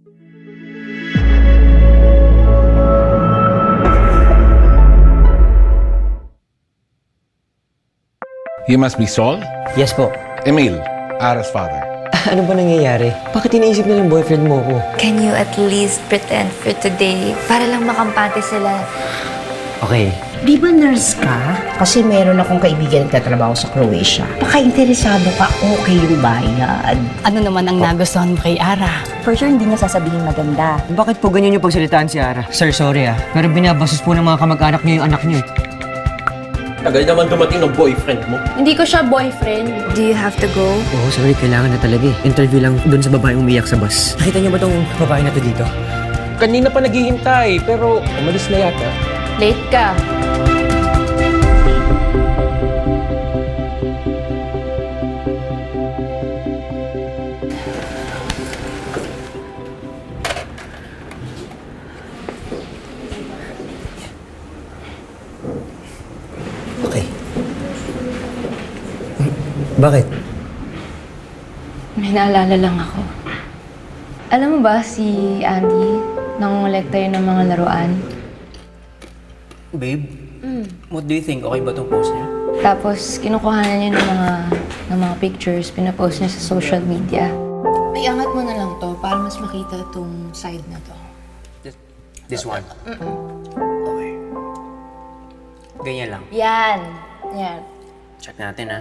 You must be Saul? Yes po. Emil, Ara's father. Ano ba nangyayari? Bakit iniisip nilang boyfriend mo ko? Can you at least pretend for today para lang makampante sila? Okay. Di ba nurse ka? Kasi meron akong kaibigan nagtatrabaho sa Croatia. Baka interesado ka, okay yung bayad. Ano naman ang nagustuhan mo kay Ara? For sure, hindi niya sasabihin maganda. Bakit po ganyan yung pagsalitaan si Ara? Sir, sorry pero binabasos po ng mga kamag-anak niyo yung anak niyo. Tagal naman dumating ng boyfriend mo. Hindi ko siya boyfriend. Do you have to go? Oo, sorry, kailangan na talaga eh. Interview lang doon sa babaeng umiyak sa bus. Nakita niyo ba tong babae na to dito? Kanina pa naghihintay, pero umalis na yata. Late ka. Okay. Bakit? May naalala lang ako. Alam mo ba si Andy, nangongolekta yun ng mga laruan? Babe, what do you think? Okay ba tong post niya? Tapos kinukuhanan niya ng mga pictures, pinapost niya sa social media. Iangat mo na lang to para mas makita tong side na to. This one? Okay. Ganyan lang. Yan. Yan. Check natin